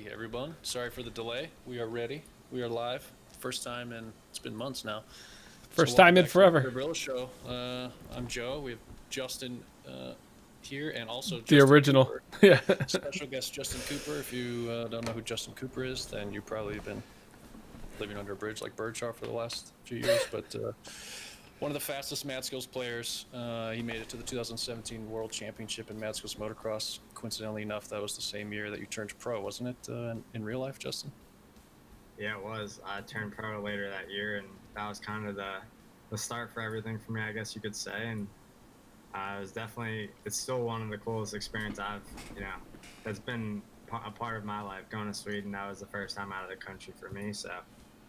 Hey everyone, sorry for the delay. We are ready. We are live. First time in, it's been months now. First time in forever. The Turborilla Show. I'm Joe. We have Justin here and also The Justin original. Cooper. Yeah. Special guest Justin Cooper. If you don't know who Justin Cooper is, then you've probably been living under a bridge like Birdshaw for the last few years. But one of the fastest mad skills players. He made it to the 2017 World Championship in mad skills motocross. Coincidentally enough, that was the same year that you turned pro, wasn't it? In real life, Justin? Yeah, it was. I turned pro later that year, and that was kind of the start for everything for me, I guess you could say. And it was definitely, it's still one of the coolest experiences that's been a part of my life. Going to Sweden, that was the first time out of the country for me. So,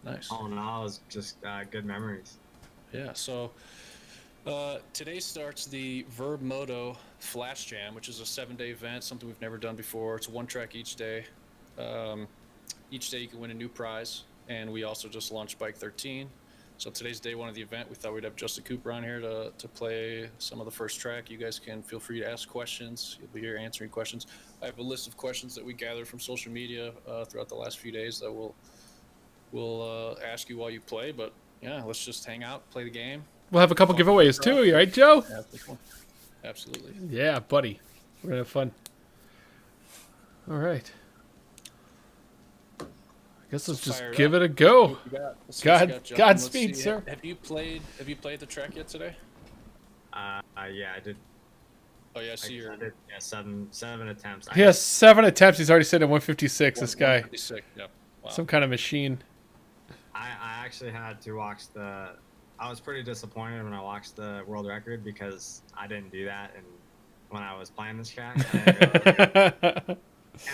Nice. all in all, it was just good memories. Yeah, so today starts the vurbmoto Flash Jam, which is a 7-day event, something we've never done before. It's one track each day. Each day you can win a new prize, and we also just launched Bike 13. So today's day one of the event. We thought we'd have Justin Cooper on here to play some of the first track. You guys can feel free to ask questions. You'll be here answering questions. I have a list of questions that we gathered from social media throughout the last few days that we'll ask you while you play, but yeah, let's just hang out, play the game. We'll have a couple giveaways too, right, Joe? Absolutely. Yeah, buddy. We're gonna have fun. All right. I guess let's just give it a go. Godspeed, sir. Have you played the track yet today? Yeah, I did. Oh yeah, I see your. I did, yeah, seven attempts. He has 7 attempts. He's already sitting at 156. This guy. 156. Yep. Wow. Some kind of machine. I actually had to watch I was pretty disappointed when I watched the world record because I didn't do that when I was playing this track. And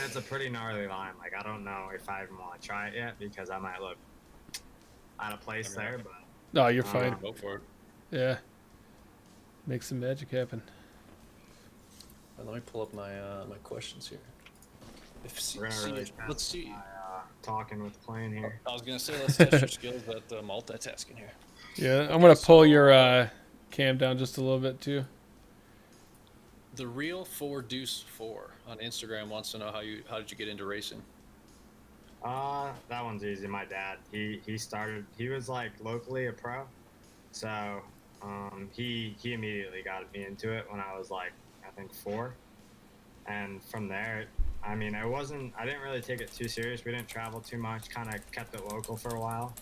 it's a pretty gnarly line. Like, I don't know if I even want to try it yet because I might look out of place there. But no, you're fine. Go for it. Yeah. Make some magic happen. Let me pull up my my questions here. Let's see. Talking with playing here. I was gonna say let's test your skills at multitasking here. Yeah, I'm gonna pull your cam down just a little bit too. The Real 4 Deuce 4 on Instagram wants to know how did you get into racing? That one's easy. My dad, he was like locally a pro, so he immediately got me into it when I was like I think 4, and from there, I mean, I didn't really take it too serious. We didn't travel too much. Kind of kept it local for a while,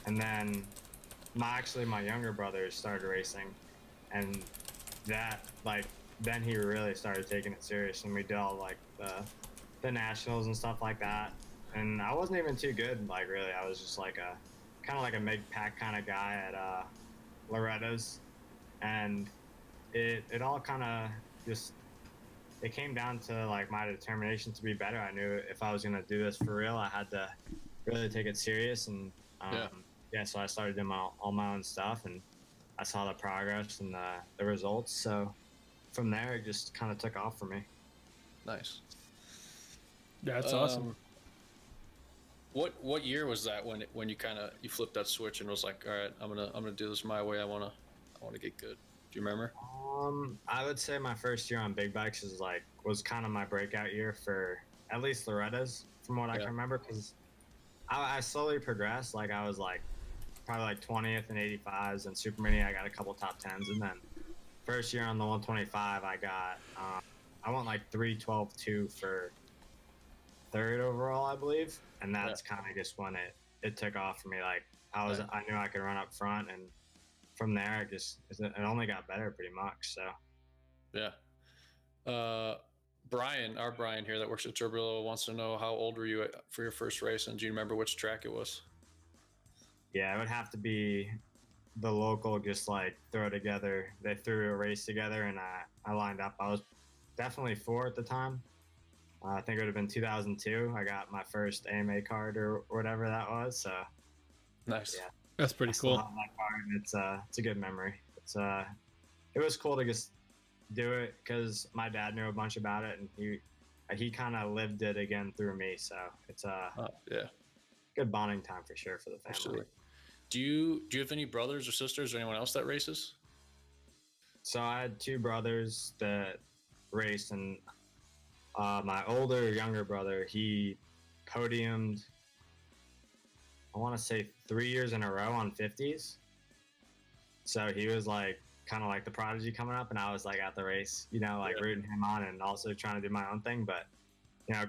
and then my younger brother started racing, and then he really started taking it serious, and we did all like the nationals and stuff like that. And I wasn't even too good, like really. I was just like a mid-pack kind of guy at Loretta's, and it all kind of just it came down to like my determination to be better. I knew if I was gonna do this for real, I had to really take it serious, and so I started doing all my own stuff, and I saw the progress and the results. So from there, it just kind of took off for me. Nice. That's awesome. What year was that when you flipped that switch and was like, all right, I'm gonna do this my way. I wanna get good. Do you remember? I would say my first year on big bikes was kind of my breakout year for at least Loretta's, from what I can remember, because I slowly progressed. Like I was like probably like 20th and 85s, and Super Mini I got a couple top 10s, and then first year on the 125 I got I went like 3:12.2 for 3rd overall, I believe, and that's kind of just when it took off for me. Like I knew I could run up front, and from there it only got better pretty much. So our Brian here that works at Turborilla wants to know how old were you for your first race, and do you remember which track it was? Yeah, it would have to be the local, just like throw together. They threw a race together, and I lined up. I was definitely 4 at the time. I think it would have been 2002. I got my first AMA card or whatever that was. So nice. Yeah, that's pretty cool. That card. It's a good memory. It was cool to just do it because my dad knew a bunch about it, and he kind of lived it again through me. So it's good bonding time for sure for the family. Absolutely. Do you have any brothers or sisters or anyone else that races? So I had 2 brothers that raced, and my younger brother, he podiumed, I want to say 3 years in a row on 50s. So he was like kind of like the prodigy coming up, and I was like at the race, rooting him on and also trying to do my own thing, but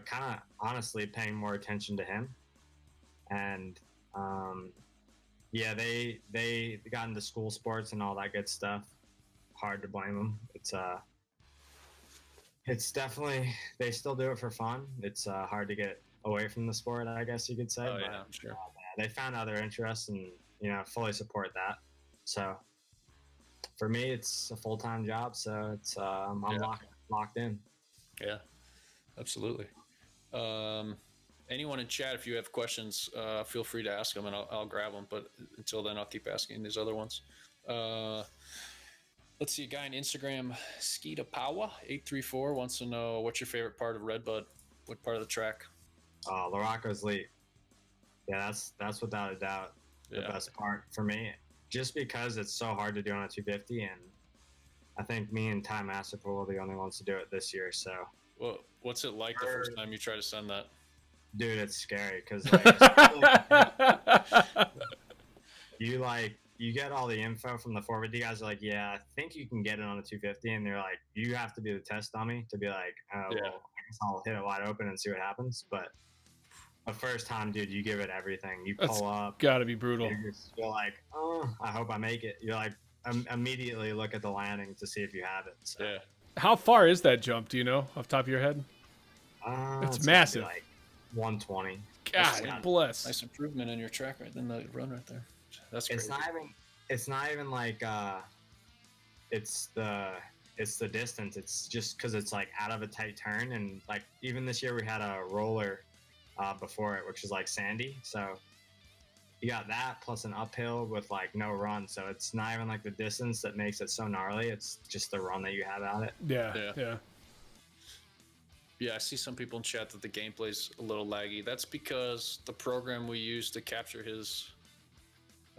kind of honestly paying more attention to him. And they got into school sports and all that good stuff. Hard to blame them. It's definitely, they still do it for fun. It's hard to get away from the sport, I guess you could say. Oh, yeah, I'm sure. They found other interests and fully support that. So for me, it's a full-time job, so it's I'm locked in. Yeah, absolutely. Anyone in chat, if you have questions, feel free to ask them, and I'll grab them. But until then, I'll keep asking these other ones. Let's see, a guy on Instagram, Skeeta Pawa 834 wants to know, what's your favorite part of RedBud? What part of the track? Laraco's lead. Yeah, that's without a doubt the best part for me, just because it's so hard to do on a 250, and I think me and Ty Masterpool are the only ones to do it this year. So, well, what's it like the first time you try to send that? Dude, it's scary because you get all the info from the 450 guys. Are like, yeah, I think you can get it on a 250, and they're like, you have to be the test dummy to be like, well, I guess I'll hit it wide open and see what happens. But the first time, dude, you give it everything. You pull up. Gotta be brutal. You're like, oh, I hope I make it. You're like, immediately look at the landing to see if you have it. So. Yeah. How far is that jump? Do you know off the top of your head? It's massive. Like 120. God bless. Nice improvement in your track in the run right there. That's crazy. It's not even like it's the distance. It's just because it's like out of a tight turn, and like even this year we had a roller before it, which is like sandy. So you got that plus an uphill with like no run. So it's not even like the distance that makes it so gnarly. It's just the run that you have at it. Yeah. Yeah, I see some people in chat that the gameplay's a little laggy. That's because the program we use to capture his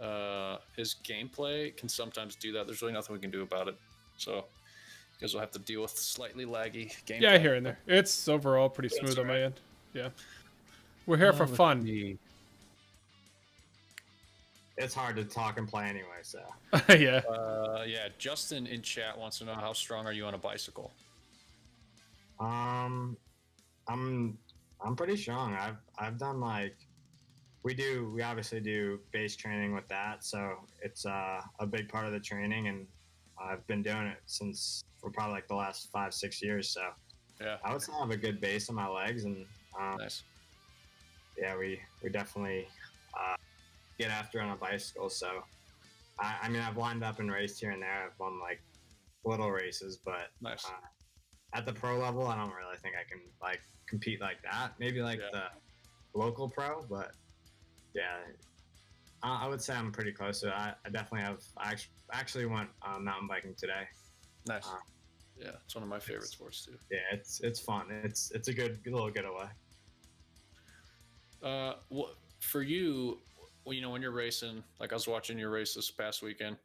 gameplay can sometimes do that. There's really nothing we can do about it. So you guys will have to deal with slightly laggy gameplay. Yeah, here and there. It's overall pretty smooth on my end. Yeah. We're here for fun. It's hard to talk and play anyway, so. Yeah. Justin in chat wants to know, how strong are you on a bicycle? I'm pretty strong. I've done like we obviously do base training with that, so it's a big part of the training, and I've been doing it for probably like the last 5-6 years. So yeah, I would say I have a good base on my legs, and nice. Yeah, we definitely get after on a bicycle. So I mean, I've lined up and raced here and there. I've won like little races, but nice. At the pro level, I don't really think I can like compete like that. Maybe like the local pro, but yeah, I would say I'm pretty close to it. I definitely have. I actually went mountain biking today. Nice. Yeah, it's one of my favorite sports too. Yeah, it's fun. It's a good little getaway. For you, when you're racing, like I was watching your race this past weekend.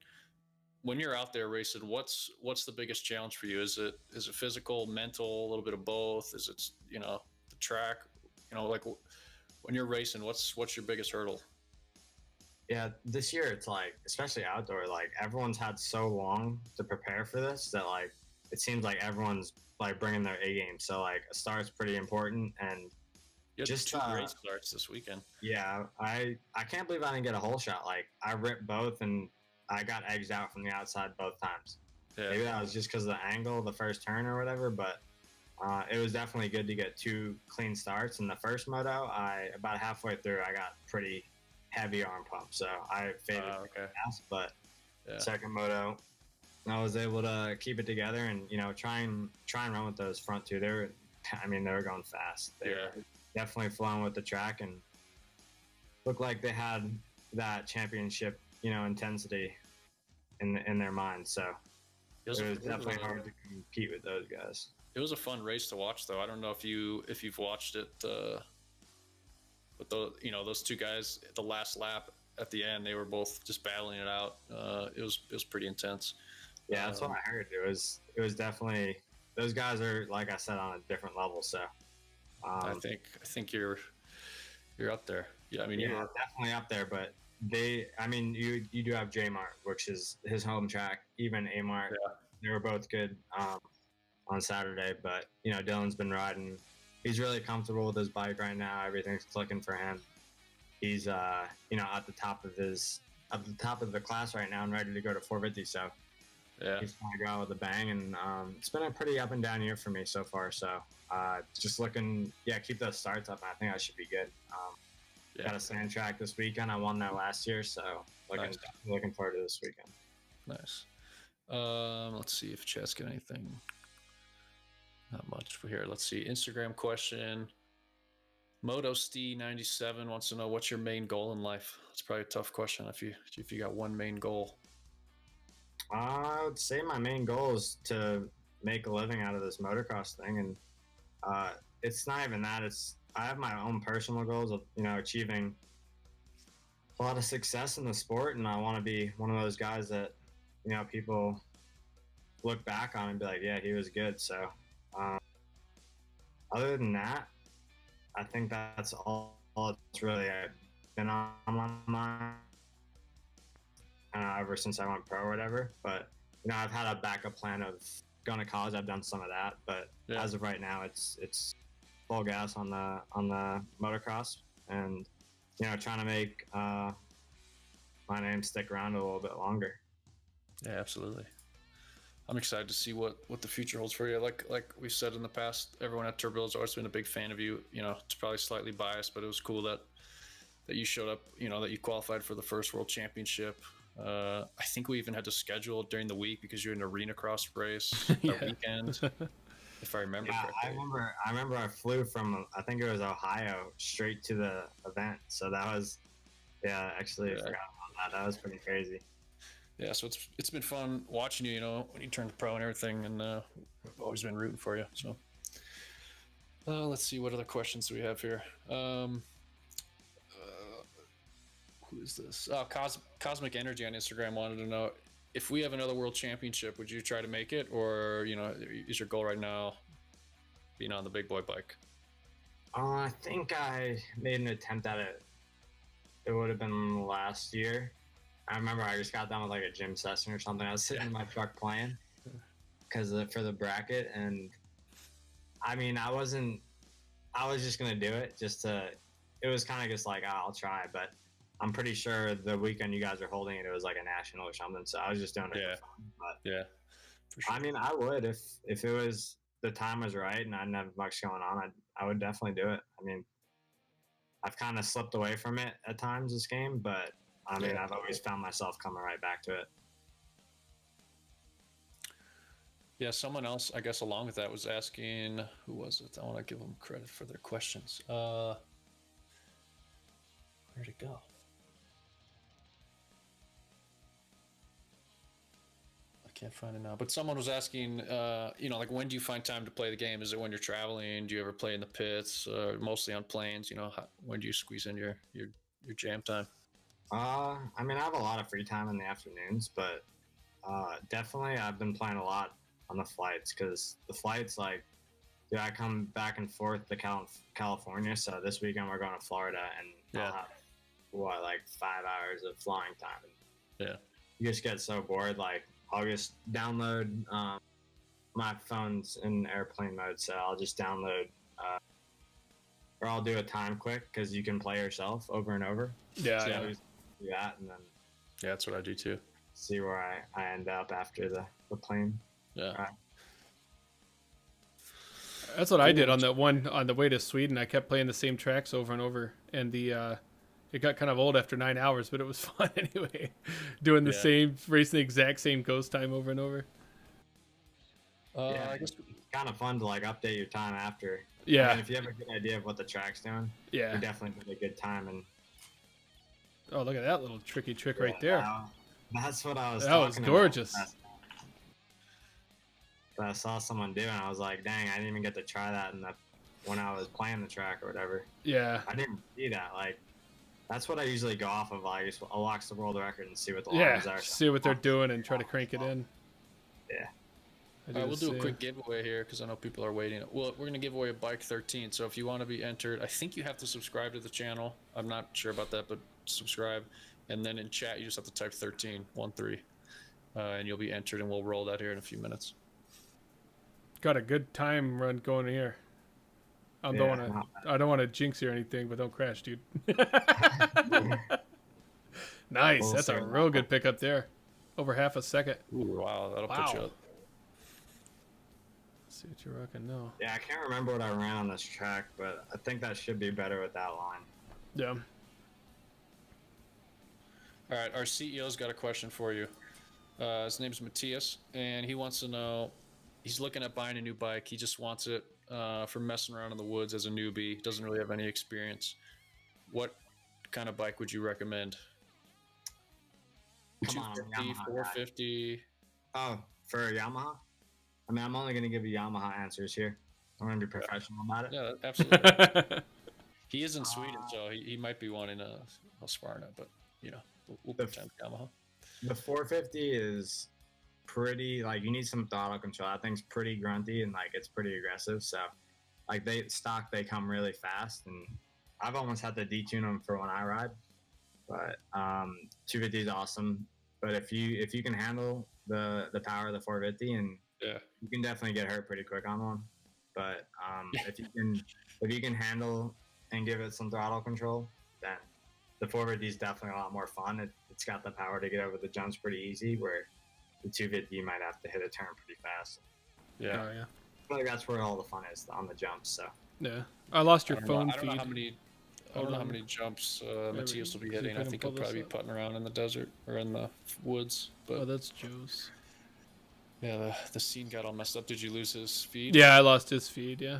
When you're out there racing, what's the biggest challenge for you? Is it physical, mental, a little bit of both? Is it the track? Like when you're racing, what's your biggest hurdle? Yeah, this year it's like, especially outdoor, like everyone's had so long to prepare for this that like it seems like everyone's like bringing their A game. So like a start's pretty important, and just 2 race starts this weekend. Yeah, I can't believe I didn't get a hole shot. Like I ripped both, and I got edged out from the outside both times. Yeah. Maybe that was just because of the angle, the first turn or whatever, but it was definitely good to get 2 clean starts. In the first moto, about halfway through, I got pretty heavy arm pump, so I faded fast. But second moto, I was able to keep it together and try and run with those front 2. They were going fast. They were definitely flowing with the track and looked like they had that championship intensity in their mind. So it was definitely hard to compete with those guys. It was a fun race to watch, though. I don't know if you've watched it, but those 2 guys at the last lap at the end, they were both just battling it out. It was pretty intense. Yeah, that's what I heard. It was definitely, those guys are, like I said, on a different level. So I think you're You're up there. Yeah, I mean, Yeah, definitely up there. But you do have J Mart, which is his home track. Even A Mart, they were both good on Saturday. But Dylan's been riding. He's really comfortable with his bike right now. Everything's clicking for him. He's at the top of the class right now and ready to go to 450. So he's trying to go out with a bang, and it's been a pretty up and down year for me so far. So just looking, keep those starts up. I think I should be good. Got a sand track this weekend. I won that last year, so looking forward to this weekend. Nice. Let's see if chat's got anything. Not much for here. Let's see. Instagram question. MotoStee97 wants to know, what's your main goal in life? It's probably a tough question if you got one main goal. I would say my main goal is to make a living out of this motocross thing, and it's not even that. I have my own personal goals of achieving a lot of success in the sport, and I want to be one of those guys that people look back on and be like, yeah, he was good. So other than that, I think that's all it's really been on my mind ever since I went pro or whatever. But I've had a backup plan of going to college. I've done some of that, but as of right now, it's full gas on the motocross, and trying to make my name stick around a little bit longer. Yeah, absolutely. I'm excited to see what the future holds for you. Like we said in the past, everyone at Turborilla has always been a big fan of you. It's probably slightly biased, but it was cool that you showed up. That you qualified for the first World Championship. I think we even had to schedule it during the week because you're in an arena cross race that weekend, if I remember correctly. I remember I flew from, I think it was Ohio, straight to the event. So that was, actually I forgot about that. That was pretty crazy. Yeah, so it's been fun watching you, when you turned pro and everything, and we've always been rooting for you. So let's see, what other questions do we have here? Who is this? Cosmic Energy on Instagram wanted to know, if we have another World Championship, would you try to make it, or is your goal right now being on the big boy bike? I think I made an attempt at it. It would have been last year. I remember I just got done with like a gym session or something. I was sitting in my truck playing for the bracket, and I was just gonna do it it was kind of just like, I'll try, but I'm pretty sure the weekend you guys are holding it was like a national or something, so I was just doing it for fun. But for sure. I would, if it was, the time was right and I didn't have much going on, I would definitely do it. I've kind of slipped away from it at times this game, but I've always found myself coming right back to it. Yeah, someone else, I guess, along with that was asking, who was it? I want to give them credit for their questions. Where'd it go? I can't find it now. But someone was asking, like, when do you find time to play the game? Is it when you're traveling? Do you ever play in the pits? Mostly on planes? When do you squeeze in your jam time? I have a lot of free time in the afternoons, but definitely I've been playing a lot on the flights, because the flights, I come back and forth to California. So this weekend we're going to Florida, and I'll have 5 hours of flying time. Yeah. You just get so bored. I'll just download. My phone's in airplane mode, so I'll just download. Or I'll do a time quick, because you can play yourself over and over. Yeah. So I always do that, and then that's what I do too. See where I end up after the plane. Yeah. That's what I did on the way to Sweden. I kept playing the same tracks over and over, and it got kind of old after 9 hours, but it was fun anyway. Doing the same, racing the exact same ghost time over and over. I guess it's kind of fun to update your time after. Yeah. If you have a good idea of what the track's doing, you definitely did a good time. And oh, look at that little tricky trick right there. That's what I was. That was gorgeous. That I saw someone do, and I was like, "Dang, I didn't even get to try that when I was playing the track or whatever." Yeah. I didn't see that. That's what I usually go off of. I'll watch the world record and see what the lines are. See what they're doing and try to crank it in. Yeah. We'll do a quick giveaway here because I know people are waiting. Well, we're going to give away a Bike 13. So if you want to be entered, I think you have to subscribe to the channel. I'm not sure about that, but subscribe. And then in chat, you just have to type 13, 13. And you'll be entered, and we'll roll that here in a few minutes. Got a good time run going here. I don't want to jinx you or anything, but don't crash, dude. Nice. That's a real good pickup there. Over half a second. Ooh, wow. That'll put you up. Let's see what you're rocking now. Yeah, I can't remember what I ran on this track, but I think that should be better with that line. Yeah. All right. Our CEO's got a question for you. His name's Matthias, and he wants to know, he's looking at buying a new bike. He just wants it for messing around in the woods as a newbie. Doesn't really have any experience. What kind of bike would you recommend? Come on, 250, 450. Oh, for a Yamaha? I mean, I'm only going to give you Yamaha answers here. I'm going to be professional about it. Yeah, absolutely. He is in Sweden, so he might be wanting a Husqvarna, but, you know, we'll pretend Yamaha. The 450 is pretty, like, you need some throttle control. That thing's pretty grunty and, like, it's pretty aggressive. So, like, they come really fast, and I've almost had to detune them for when I ride. But 250 is awesome. But if you can handle the power of the 450, and you can definitely get hurt pretty quick on one. But if you can handle and give it some throttle control, then the 450 is definitely a lot more fun. It's got the power to get over the jumps pretty easy, where the 250 you might have to hit a turn pretty fast. Yeah. Oh, yeah. I feel like that's where all the fun is, on the jumps. So yeah, I lost your phone feed. I don't know how many jumps Matthias will be hitting. I think he'll probably be putting around in the desert or in the woods. But that's Joe's. Yeah, the scene got all messed up. Did you lose his feed? Yeah, I lost his feed. Yeah.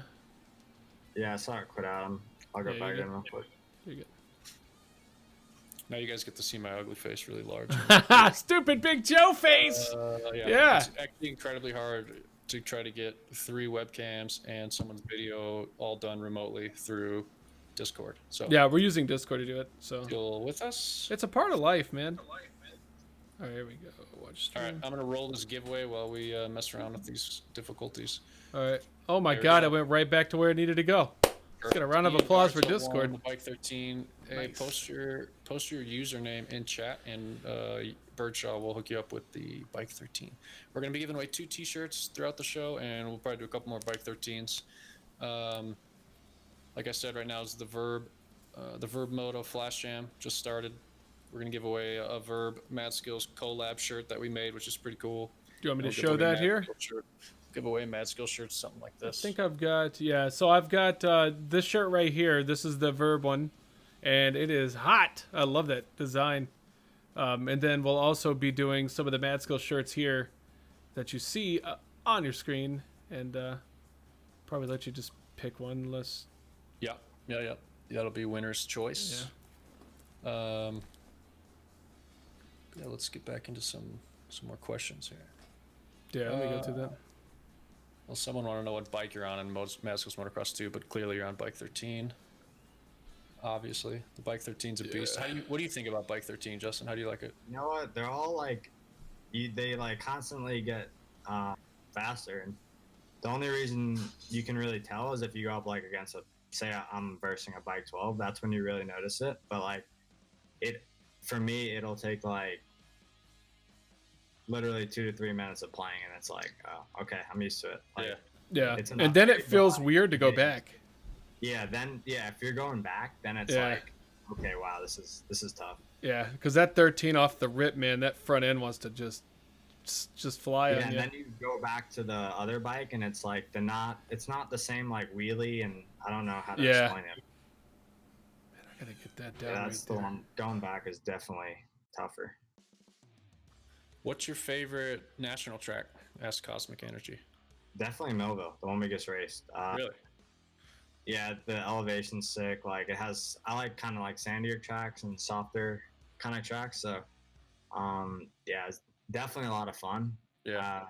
Yeah, I saw it quit out. I'll go back in real quick. You're good. Now you guys get to see my ugly face really large. Stupid big Joe face. Yeah. It's actually incredibly hard to try to get 3 webcams and someone's video all done remotely through Discord. So yeah, we're using Discord to do it. So still with us. It's a part of life, man. All right, here we go. Watch stream. All right, I'm gonna roll this giveaway while we mess around with these difficulties. All right. Oh my God, I went right back to where it needed to go. Let's get a round of applause for Discord. Bike 13. Hey, nice. Post your username in chat, and Birdshaw will hook you up with the Bike 13. We're gonna be giving away 2 T-shirts throughout the show, and we'll probably do a couple more Bike 13s. Like I said, right now is the vurbmoto Flash Jam just started. We're gonna give away a Verb Mad Skills collab shirt that we made, which is pretty cool. Do you want me to show that here? Give away Mad Skills shirts, something like this. I think I've got, so I've got this shirt right here. This is the Verb one, and it is hot. I love that design. And then we'll also be doing some of the Mad Skills shirts here that you see on your screen, and probably let you just pick one unless... Yeah. That'll be winner's choice. Yeah. Let's get back into some more questions here. Yeah, let me go to that. Well, someone want to know what bike you're on in Mad Skills Motocross 2, but clearly you're on Bike 13. Obviously, the Bike 13's a beast. What do you think about Bike 13, Justin? How do you like it? You know what? They're all like, they like constantly get faster, and the only reason you can really tell is if you go up like against say I'm versing a Bike 12. That's when you really notice it. But like, for me, it'll take like literally 2 to 3 minutes of playing, and it's like, oh, okay, I'm used to it. Like, yeah. And then it feels weird to go back. Yeah, if you're going back, then it's like, okay, wow, this is tough. Yeah, because that 13 off the rip, man, that front end wants to just fly on you. Yeah, and then you go back to the other bike, and it's like it's not the same like wheelie, and I don't know how to explain it. Man, I gotta get that down. Yeah, that's the one. Going back is definitely tougher. What's your favorite national track? Asked Cosmic Energy. Definitely Millville, the one we just raced. Really? Yeah, the elevation's sick. Like I like kind of like sandier tracks and softer kind of tracks. So, yeah, it's definitely a lot of fun. Yeah.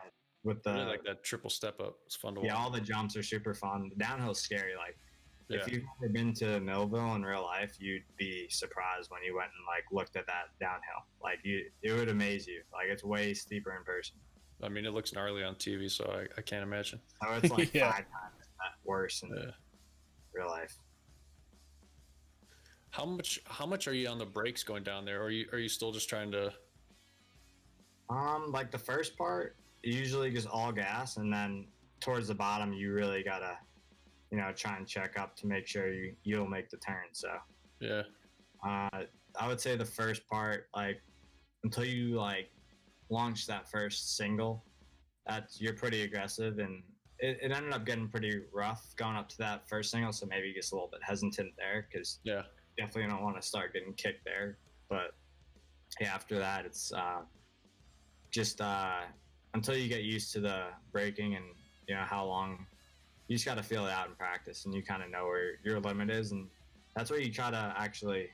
With the I really like that triple step up. It's fun to watch. Yeah, all the jumps are super fun. The downhill's scary. Like, if you've ever been to Millville in real life, you'd be surprised when you went and like looked at that downhill. Like it would amaze you. Like it's way steeper in person. I mean, it looks gnarly on TV, so I can't imagine. So it's like Yeah. 5 times that worse in real life. How much are you on the brakes going down there, or are you still just trying to? Like the first part, usually just all gas, and then towards the bottom, you really gotta, try and check up to make sure you'll make the turn. So, Yeah. I would say the first part, like until you like launch that first single, you're pretty aggressive, and it ended up getting pretty rough going up to that first single. So maybe just a little bit hesitant there because Yeah. definitely don't want to start getting kicked there. But yeah, after that, it's just until you get used to the braking and how long you just got to feel it out in practice, and you kind of know where your limit is, and that's what you try to actually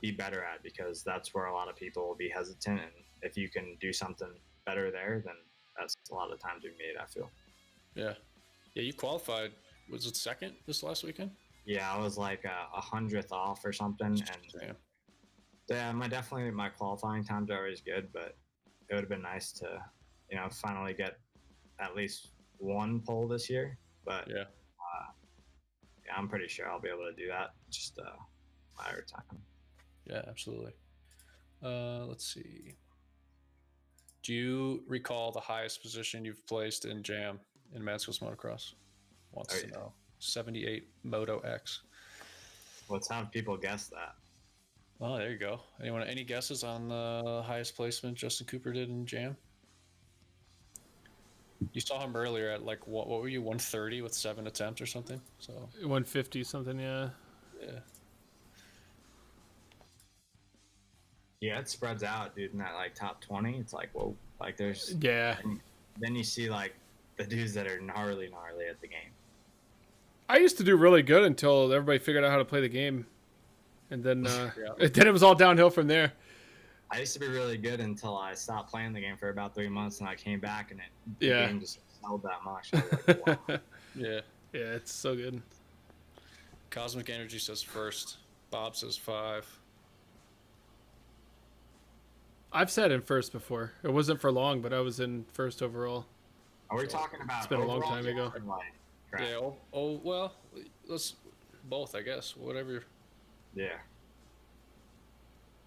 be better at, because that's where a lot of people will be hesitant, and if you can do something better there, then that's a lot of the times we made, I feel. Yeah. Yeah, you qualified. Was it second this last weekend? Yeah, I was like 100th off or something, and Damn. yeah, my qualifying times are always good, but it would have been nice to finally get at least one pole this year. But Yeah. yeah, I'm pretty sure I'll be able to do that, just a matter of time. Yeah, absolutely. Let's see. Do you recall the highest position you've placed in Jam in Matskell's Motocross? Wants to know. 78 Moto X. Let's have people guess that. Oh, there you go. Any guesses on the highest placement Justin Cooper did in Jam? You saw him earlier at like what were you, 130 with 7 attempts or something? So 150 something, yeah. yeah. Yeah, it spreads out, dude. In that like top 20, it's like whoa. Like there's Yeah. Then you see like the dudes that are gnarly at the game. I used to do really good until everybody figured out how to play the game, and then Yeah. then it was all downhill from there. I used to be really good until I stopped playing the game for about 3 months, and I came back, and the Yeah. game just excelled that much. I was like, wow. Yeah. Yeah, it's so good. Cosmic Energy says first. Bob says 5. I've sat in first before. It wasn't for long, but I was in first overall. Are we talking about? It's been a long overall time ago. or like track? Yeah. Oh well, let's both, I guess. Whatever. Yeah.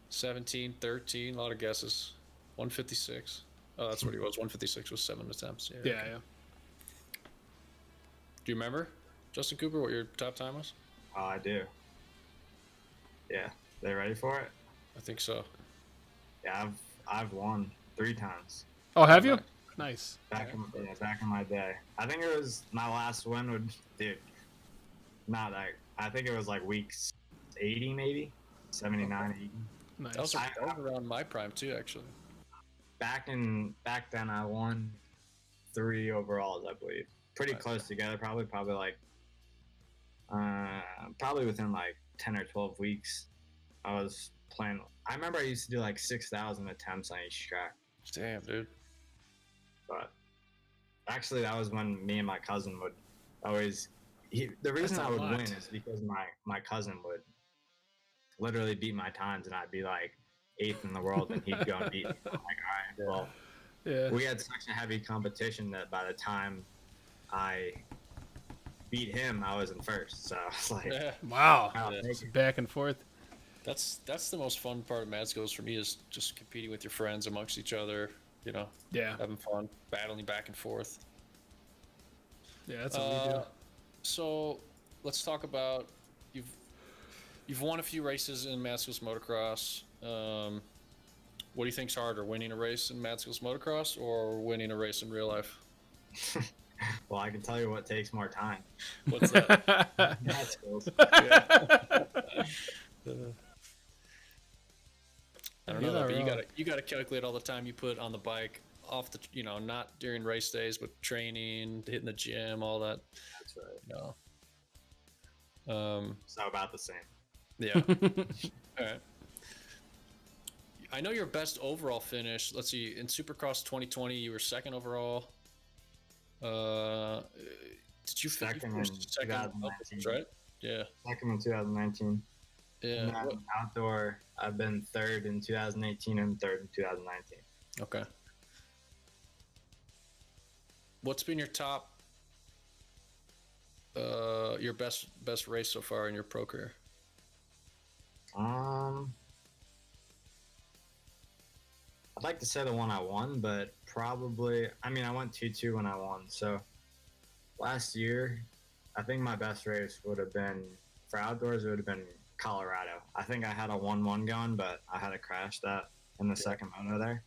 17, 13, a lot of guesses. 156. Oh, that's what he was. 156 was 7 attempts. Yeah. Yeah, okay. yeah. Do you remember, Justin Cooper, what your top time was? Oh, I do. Yeah. They ready for it? I think so. Yeah, I've won 3 times. Oh, have you? Nice. Back in my day. I think it was my last win would, dude. Not that. I think it was like weeks 80 maybe, 79, 80. Nice. That was around my prime too, actually. Back then I won 3 overalls, I believe. Pretty Nice. close together, probably like probably within like 10 or 12 weeks. I was playing. I remember I used to do like 6,000 attempts on each track. Damn, dude. But actually, that was when me and my cousin would always. The reason That's I a would lot. win is because my cousin would literally beat my times, and I'd be like 8th in the world, and he'd go and beat me. I'm like, all right, well, Yeah. we had such a heavy competition that by the time I beat him, I was in first. So I was like, Yeah. Wow. I'll Yeah. take it. Back and forth. That's the most fun part of Mad Skills for me, is just competing with your friends amongst each other, Yeah. having fun, battling back and forth. Yeah, that's what we do. So let's talk about you've won a few races in Mad Skills Motocross. What do you think's harder, winning a race in Mad Skills Motocross or winning a race in real life? Well, I can tell you what takes more time. What's that? Mad skills. I don't know, but you gotta calculate all the time you put on the bike off the, not during race days, but training, hitting the gym, all that. That's right. So about the same. Yeah. All right. I know your best overall finish. Let's see. In Supercross 2020, you were second overall. Did you Second finish in second? 2019. Right? Yeah. Second in 2019. Yeah. And then outdoor, I've been 3rd in 2018 and 3rd in 2019. Okay. What's been your top, your best race so far in your pro career? I'd like to say the one I won, but probably, I mean, I went 2-2 when I won. So last year, I think my best race would have been, for outdoors, it would have been Colorado. I think I had a 1-1 going, but I had to crash that in the second moto there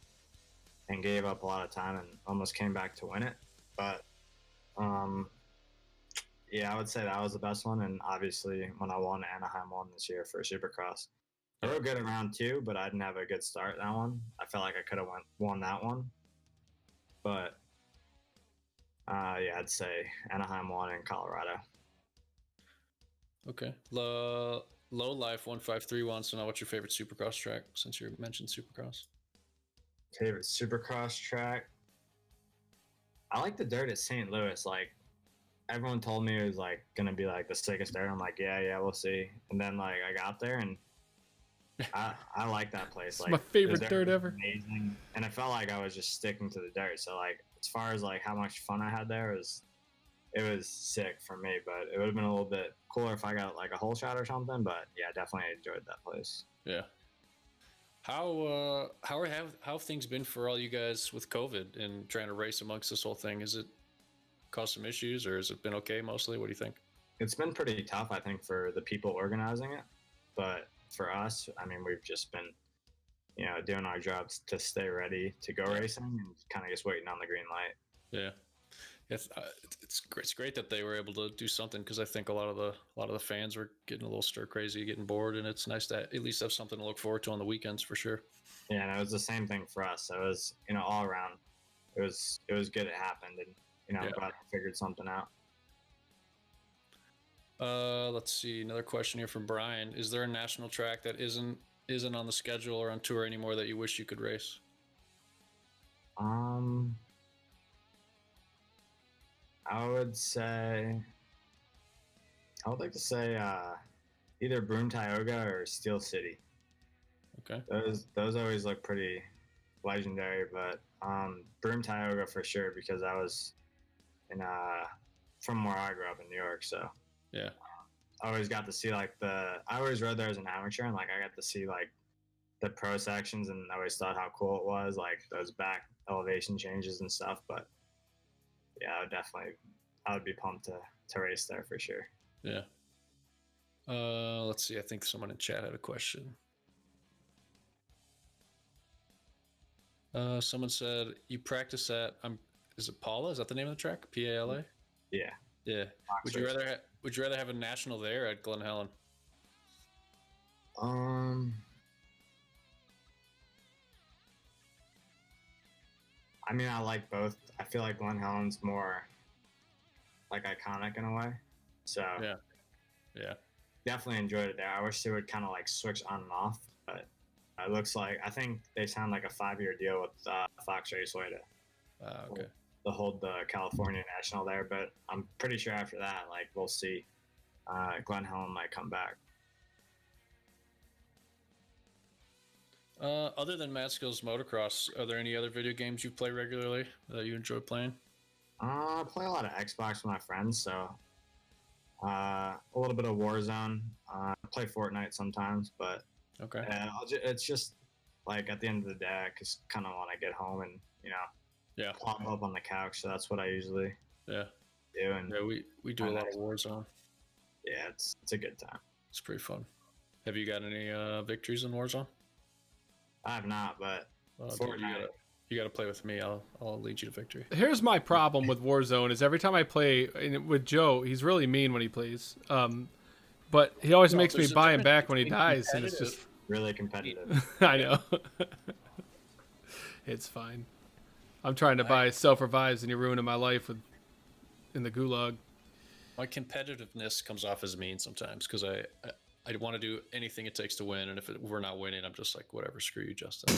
and gave up a lot of time and almost came back to win it. But yeah, I would say that was the best one. And obviously, when I won Anaheim 1 this year for Supercross, I rode good at round 2, but I didn't have a good start that one. I felt like I could have won that one. But yeah, I'd say Anaheim 1 and Colorado. Okay. Low Life 153 wants to know what's your favorite Supercross track, since you mentioned Supercross. Favorite Supercross track? I like the dirt at St. Louis. Like, everyone told me it was like gonna be like the sickest dirt. I'm like, yeah, we'll see. And then like I got there and I like that place. Like, my favorite dirt ever. Amazing, and it felt like I was just sticking to the dirt. So like, as far as like how much fun I had there, it was sick for me. But it would have been a little bit cooler if I got like a hole shot or something. But yeah, definitely enjoyed that place. Yeah. How have things been for all you guys with COVID and trying to race amongst this whole thing? Has it caused some issues, or has it been okay mostly? What do you think? It's been pretty tough, I think, for the people organizing it. But for us, I mean, we've just been, doing our jobs to stay ready to go racing and kind of just waiting on the green light. Yeah. It's great that they were able to do something, because I think a lot of the fans were getting a little stir crazy, getting bored, and it's nice to at least have something to look forward to on the weekends for sure. Yeah, and it was the same thing for us. So it was, all around, it was good it happened, and I'm glad I figured something out. Let's see, another question here from Brian. Is there a national track that isn't on the schedule or on tour anymore that you wish you could race? I would like to say either Broome Tioga or Steel City. Okay. Those always look pretty legendary, but Broome Tioga for sure, because I was from where I grew up in New York, so yeah. I always got to see I always rode there as an amateur, and like I got to see like the pro sections, and I always thought how cool it was, like those back elevation changes and stuff. But yeah, I would be pumped to race there for sure. Yeah. Let's see. I think someone in chat had a question. Someone said you practice at is it Paula? Is that the name of the track? Pala? Yeah. Yeah. Would you rather have a national there at Glen Helen? I mean, I like both. I feel like Glen Helen's more like iconic in a way. So yeah, definitely enjoyed it there. I wish they would kind of like switch on and off, but it looks like, I think they signed like a 5-year deal with Fox Raceway to hold the California National there. But I'm pretty sure after that, like, we'll see. Glen Helen might come back. Other than Matt Skill's motocross, are there any other video games you play regularly that you enjoy playing? I play a lot of Xbox with my friends, so a little bit of Warzone. I play Fortnite sometimes, but it's just like at the end of the day, I just kind of want to get home and plop up on the couch. So that's what I usually do. And we do a lot of Warzone. Yeah, it's a good time. It's pretty fun. Have you got any victories in Warzone? I have not, but Fortnite. You got to play with me. I'll lead you to victory. Here's my problem with Warzone is every time I play with Joe, he's really mean when he plays. But he always makes me buy him back when he dies, and it's just really competitive. I know. It's fine. I'm trying to buy self-revives, and you're ruining my life in the gulag. My competitiveness comes off as mean sometimes, because I want to do anything it takes to win, and if we're not winning, I'm just like, whatever, screw you, Justin.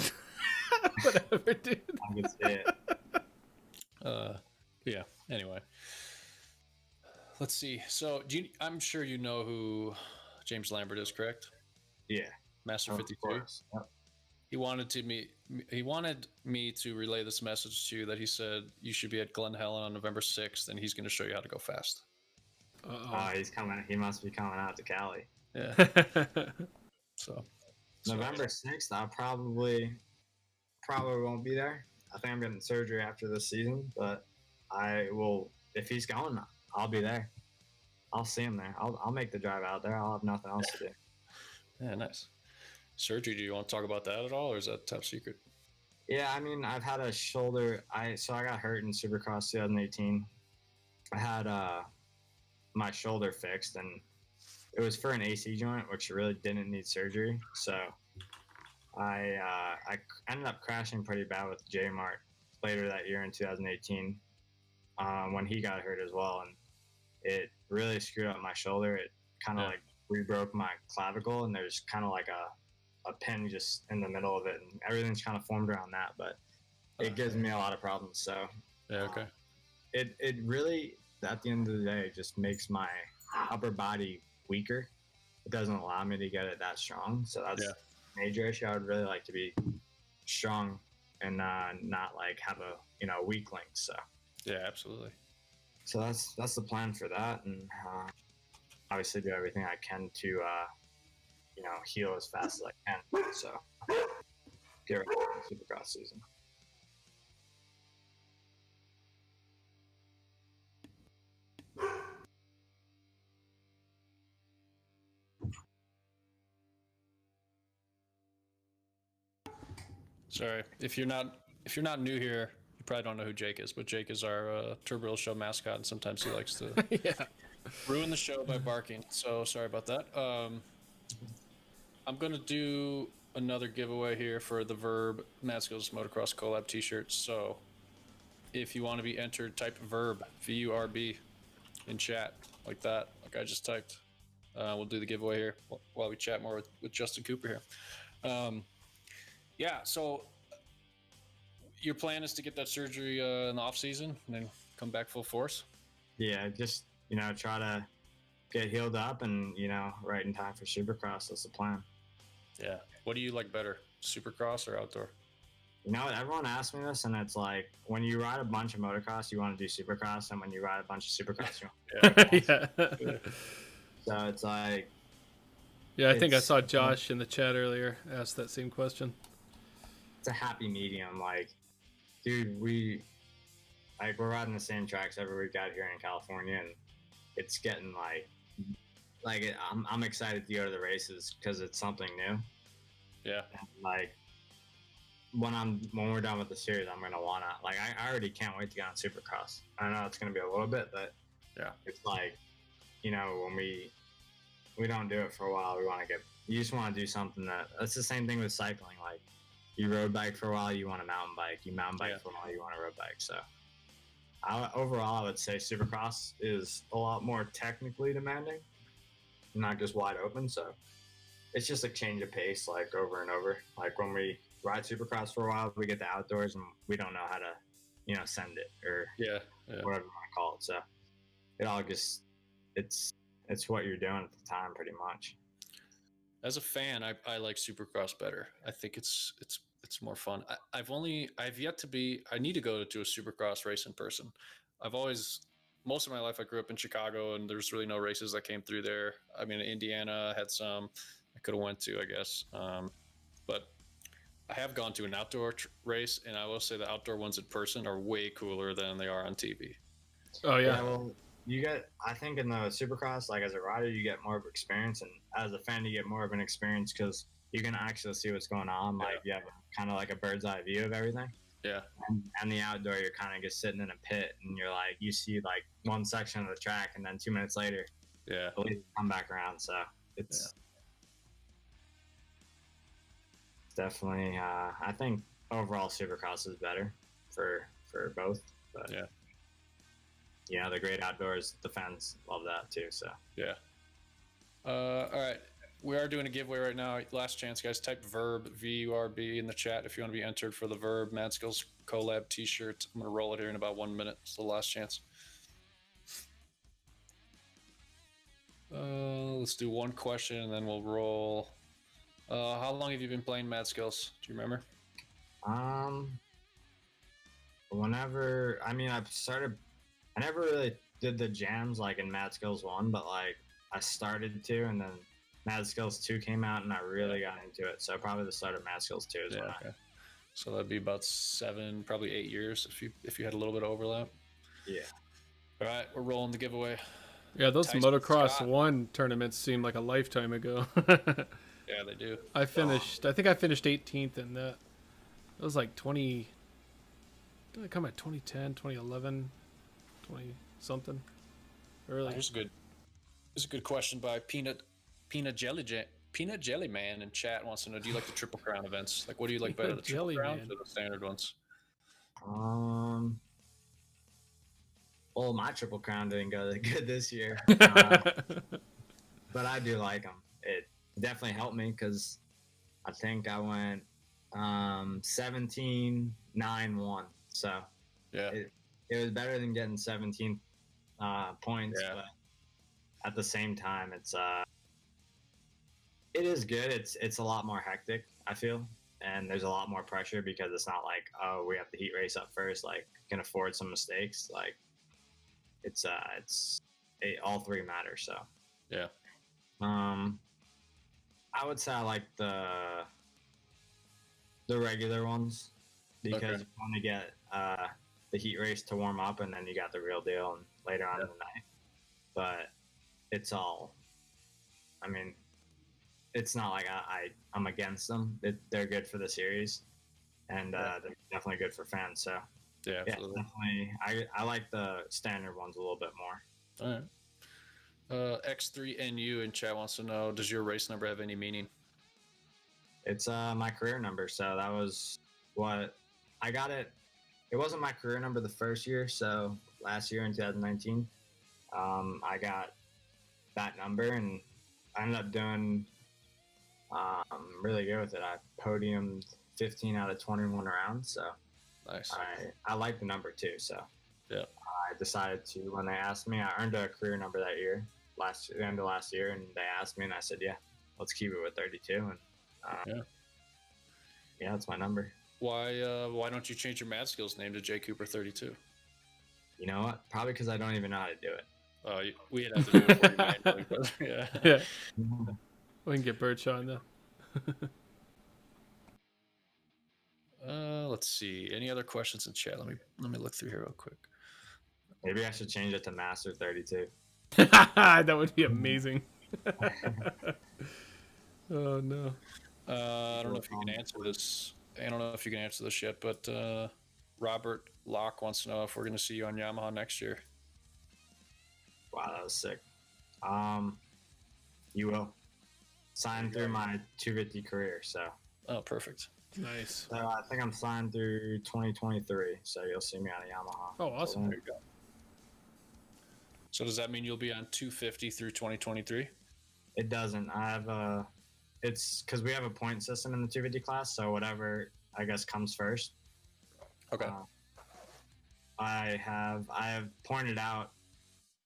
Whatever, dude. I'm gonna say it. Yeah. Anyway, let's see. So, I'm sure you know who James Lambert is, correct? Yeah. Master 52. Yep. He wanted me to relay this message to you that he said you should be at Glen Helen on November 6th, and he's going to show you how to go fast. Uh-oh. He's coming. He must be coming out to Cali. Yeah. So November 6th, I probably won't be there. I think I'm getting surgery after this season, but I will. If he's going, I'll be there. I'll see him there. I'll make the drive out there. I'll have nothing else to do. Yeah, nice. Surgery, do you want to talk about that at all, or is that top secret? Yeah, I mean, I've had a shoulder. I got hurt in Supercross 2018. I had my shoulder fixed, and it was for an AC joint, which really didn't need surgery. So I ended up crashing pretty bad with J Mart later that year in 2018 when he got hurt as well, and it really screwed up my shoulder. It kind of like re-broke my clavicle, and there's kind of like a pin just in the middle of it, and everything's kind of formed around that, but it gives me a lot of problems. So yeah, okay. It really, at the end of the day, just makes my upper body weaker. It doesn't allow me to get it that strong. So that's a major issue. I would really like to be strong and not like have a weak link. So yeah, absolutely. So that's the plan for that, and obviously do everything I can to heal as fast as I can. So get ready for the Supercross season. Sorry, if you're not new here, you probably don't know who Jake is, but Jake is our Turborilla show mascot, and sometimes he likes to ruin the show by barking. So sorry about that. I'm gonna do another giveaway here for the Verb Matskills Motocross Collab T-shirts. So if you want to be entered, type Verb VURB in chat like that, like I just typed. We'll do the giveaway here while we chat more with Justin Cooper here. Yeah, so your plan is to get that surgery in the off season and then come back full force? Yeah, just try to get healed up and right in time for Supercross. That's the plan. Yeah. What do you like better, Supercross or outdoor? Everyone asks me this, and it's like when you ride a bunch of motocross, you want to do Supercross, and when you ride a bunch of Supercross, you want to do Supercross. Yeah. So it's like, yeah, I think I saw Josh in the chat earlier ask that same question. It's a happy medium. Like, dude, we're riding the same tracks every week out here in California, and it's getting I'm excited to go to the races because it's something new. Yeah. And like when we're done with the series, I'm gonna wanna I already can't wait to get on Supercross. I know it's gonna be a little bit, but yeah, it's like when we don't do it for a while, you just want to do something that's the same thing with cycling. Like you road bike for a while, you want a mountain bike. You mountain bike for a while, you want a road bike. So overall, I would say Supercross is a lot more technically demanding, not just wide open. So it's just a change of pace, like over and over. Like when we ride Supercross for a while, we get the outdoors and we don't know how to, send it or whatever you want to call it. So it all just it's what you're doing at the time, pretty much. As a fan, I like Supercross better. I think it's more fun. I need to go to a Supercross race in person. Most of my life I grew up in Chicago, and there's really no races that came through there. I mean, Indiana had some I could have went to, I guess. But I have gone to an outdoor race, and I will say the outdoor ones in person are way cooler than they are on TV. Oh yeah. Well, I think in the Supercross, like as a rider, you get more of experience, and as a fan, you get more of an experience because you can actually see what's going on. Like you have kind of like a bird's eye view of everything. Yeah. And the outdoor, you're kind of just sitting in a pit, and you're like, you see like one section of the track, and then 2 minutes later, the leaves come back around. So it's definitely, I think overall Supercross is better for both. But the great outdoors, the fans love that too. So all right. We are doing a giveaway right now. Last chance, guys. Type Verb VURB in the chat if you want to be entered for the Verb Mad Skills Collab T-shirt. I'm gonna roll it here in about 1 minute. It's the last chance. Let's do one question and then we'll roll How long have you been playing Mad Skills? Do you remember? Um, whenever I mean, I never really did the jams like in Mad Skills 1, but like I started to, and then Mad Skills 2 came out, and I really got into it. So probably the start of Mad Skills 2 is Yeah. when Okay. So that'd be about 7, probably 8 years if you had a little bit of overlap. yeah. All right, we're rolling the giveaway. Yeah, those Tyson motocross Scott. 1 tournaments seem like a lifetime ago. Yeah, they do. I think I finished 18th in that. It was like 20. Did I come at 2010, 2011, 20 something? Early. Here's a good question by Peanut Jelly Man in chat wants to know: do you like the Triple Crown events? Like, what do you like better, the Triple Jelly Crowns Man. or the standard ones? Well, my Triple Crown didn't go that good this year, but I do like them. It definitely helped me because I think I went 17, 9, 1. So Yeah, it was better than getting 17 points, Yeah. but at the same time, it is good. It's a lot more hectic, I feel, and there's a lot more pressure because it's not like, oh, we have to heat race up first, like can afford some mistakes. Like all three matter. So yeah, I would say I like the regular ones because Okay. you want to get the heat race to warm up, and then you got the real deal and later on in the night. But it's all, I mean, it's not like I'm against them. They're good for the series, and they're definitely good for fans. So yeah, yeah, absolutely. definitely. I like the standard ones a little bit more. All right. X3NU in chat wants to know: does your race number have any meaning? It's my career number, so that was what I got it. It wasn't my career number the first year, so last year in 2019, I got that number, and I ended up doing really good with it. I podiumed 15 out of 21 rounds, so Nice. I like the number too. So Yeah. I decided to, when they asked me, I earned a career number that year, the end of last year, and they asked me, and I said, yeah, let's keep it with 32, and yeah, that's my number. Why don't you change your Mad Skills name to J Cooper 32? You know what? Probably because I don't even know how to do it. We had to do it for you manually, but yeah. Yeah. We can get Birch on that. Let's see. Any other questions in chat? Let me look through here real quick. Maybe I should change it to Master 32. That would be amazing. Oh no. I don't know if you can answer this. I don't know if you can answer this yet, but Robert Locke wants to know if we're going to see you on Yamaha next year. Wow, that was sick. You will sign through my 250 career, so. Oh, perfect. Nice. So I think I'm signed through 2023, so you'll see me on a Yamaha. Oh, awesome. There you go. So does that mean you'll be on 250 through 2023? It doesn't. I have it's because we have a point system in the 250 class, so whatever I guess comes first. Okay. I have pointed out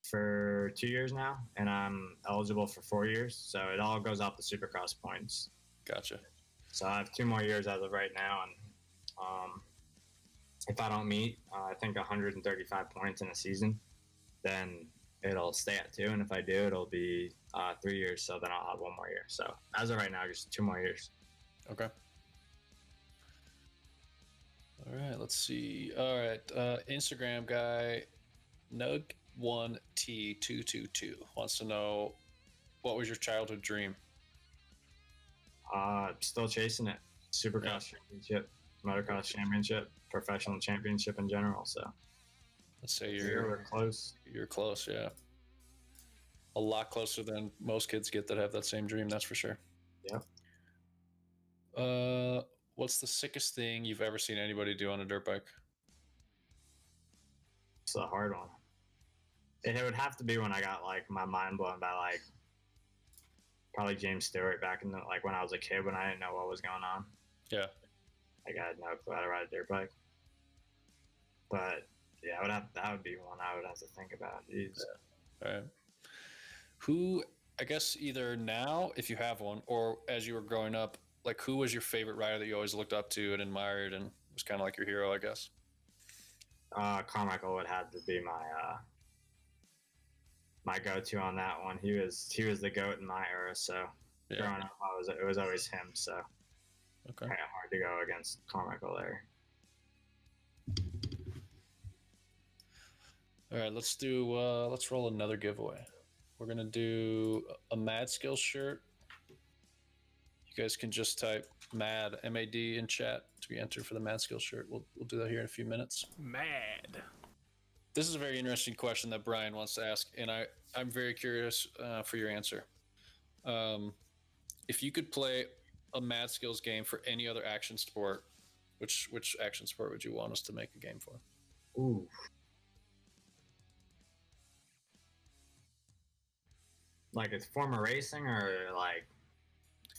for 2 years now, and I'm eligible for 4 years, so it all goes off the Supercross points. Gotcha. So I have 2 more years as of right now, and if I don't meet, I think 135 points in a season, then it'll stay at 2, and if I do, it'll be 3 years. So then I'll have 1 more year. So as of right now, just 2 more years. Okay. All right. Let's see. All right. Instagram guy Nug1T222 wants to know, what was your childhood dream? Still chasing it. Supercross championship, motocross championship, professional championship in general. So Let's say we're close. You're close, yeah. A lot closer than most kids get that have that same dream, that's for sure. Yep. What's the sickest thing you've ever seen anybody do on a dirt bike? It's a hard one. It would have to be when I got like my mind blown by like probably James Stewart back in the, like when I was a kid when I didn't know what was going on. Yeah. Like I had no clue how to ride a dirt bike. But yeah, that would be one I would have to think about. Jeez. All right. Who I guess either now, if you have one, or as you were growing up, like who was your favorite rider that you always looked up to and admired and was kind of like your hero, I guess? Carmichael would have to be my go-to on that one. He was the goat in my era. So Yeah. growing up, it was always him. So Okay. kind of hard to go against Carmichael there. All right, let's roll another giveaway. We're gonna do a Mad Skills shirt. You guys can just type Mad MAD in chat to be entered for the Mad Skills shirt. We'll do that here in a few minutes. Mad. This is a very interesting question that Brian wants to ask, and I'm very curious for your answer. If you could play a Mad Skills game for any other action sport, which action sport would you want us to make a game for? Ooh. Like it's former racing or like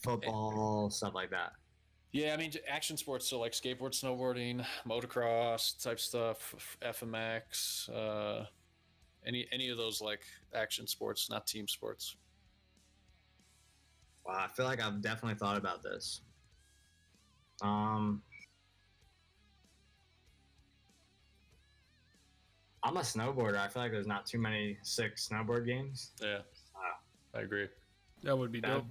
football, stuff like that. Yeah, I mean action sports, so like skateboard, snowboarding, motocross type stuff, FMX, any of those like action sports, not team sports. Wow, I feel like I've definitely thought about this. I'm a snowboarder. I feel like there's not too many sick snowboard games. Yeah, I agree. That would be dope.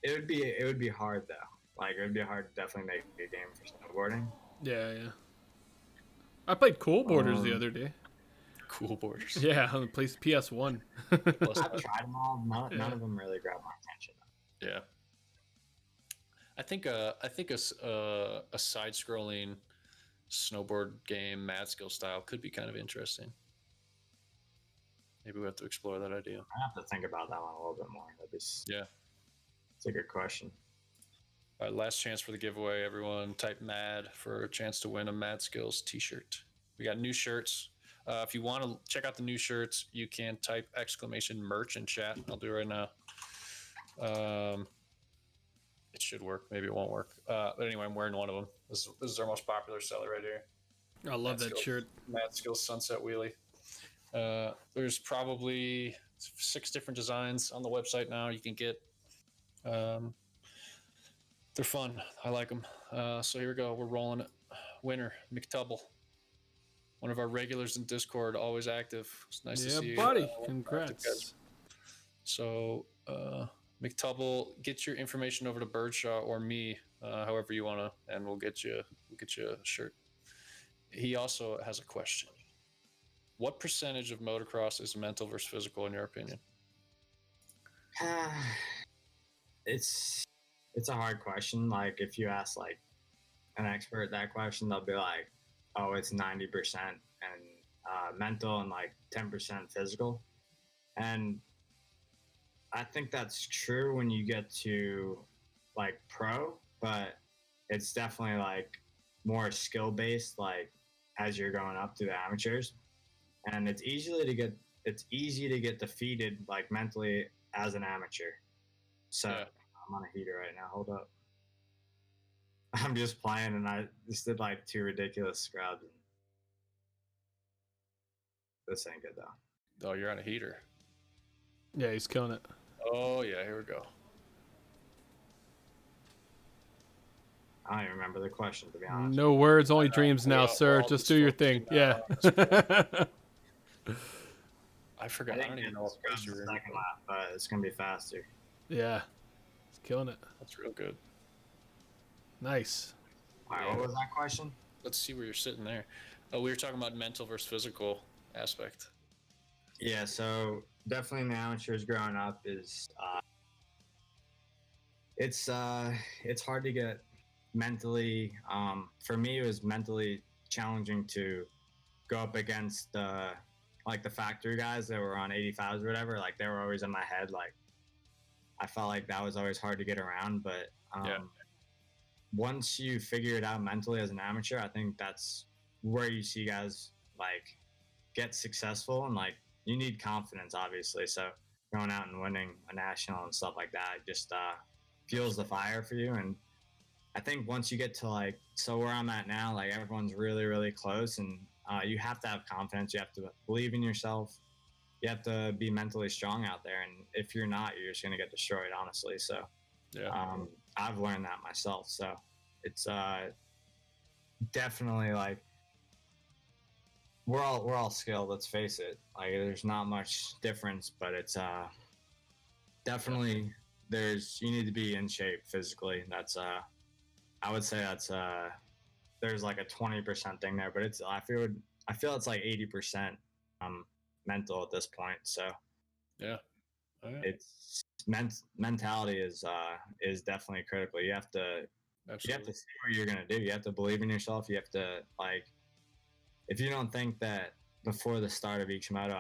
It would be hard though. Like it would be hard to definitely make a game for snowboarding. Yeah, yeah. I played Cool Borders the other day. Cool borders. Yeah, on the place PS1. I've tried them all. None of them really grabbed my attention. Yeah. I think a side-scrolling snowboard game, Mad Skill style, could be kind of interesting. Maybe we have to explore that idea. I have to think about that one a little bit more. Yeah. It's a good question. All right, last chance for the giveaway. Everyone type MAD for a chance to win a Mad Skills t-shirt. We got new shirts. If you want to check out the new shirts, you can type !merch in chat. I'll do it right now. It should work. Maybe it won't work. But anyway, I'm wearing one of them. This is our most popular seller right here. I love that shirt. Mad Skills Sunset Wheelie. There's probably 6 different designs on the website now you can get. They're fun. I like them. So here we go. We're rolling it. Winner, McTubble. One of our regulars in Discord, always active. It's nice to see you. Yeah, buddy. Congrats. So, McTubble, get your information over to Birdshaw or me, however you want to, and we'll get you a shirt. He also has a question. What percentage of motocross is mental versus physical, in your opinion? It's a hard question. Like if you ask like an expert that question, they'll be like, "Oh, it's 90% and mental and like 10% physical." And I think that's true when you get to like pro, but it's definitely like more skill based, like as you're going up to the amateurs. And it's easy to get defeated like mentally as an amateur. So yeah. I'm on a heater right now. Hold up. I'm just playing and I just did like 2 ridiculous scrubs. This ain't good though. Oh, you're on a heater. Yeah, he's killing it. Oh yeah, here we go. I don't even remember the question, to be honest. No words, only dreams now, sir. Just do your thing. Yeah. I forgot. I don't even know what place you were in. Second lap, but it's gonna be faster. Yeah, he's killing it. That's real good. Nice. All right, what was that question? Let's see where you're sitting there. Oh, we were talking about mental versus physical aspect. Yeah, so definitely in the amateurs growing up is it's hard to get mentally. For me, it was mentally challenging to go up against like the factory guys that were on 85s or whatever. Like they were always in my head. Like I felt like that was always hard to get around. But once you figure it out mentally as an amateur, I think that's where you see guys like get successful, and like you need confidence, obviously. So going out and winning a national and stuff like that just fuels the fire for you. And I think once you get to like, so where I'm at now, like everyone's really, really close, and you have to have confidence. You have to believe in yourself. you have to be mentally strong out there, and if you're not, you're just gonna get destroyed, honestly. So Yeah. I've learned that myself. So it's definitely like we're all skilled. Let's face it. Like there's not much difference, but it's definitely you need to be in shape physically. That's I would say that's there's like a 20% thing there, but I feel it's like 80% mental at this point. So Yeah. Oh, yeah. it's mentality is definitely critical. You have to Absolutely. see what you're gonna do. You have to believe in yourself. You have to like if you don't think that before the start of each moto,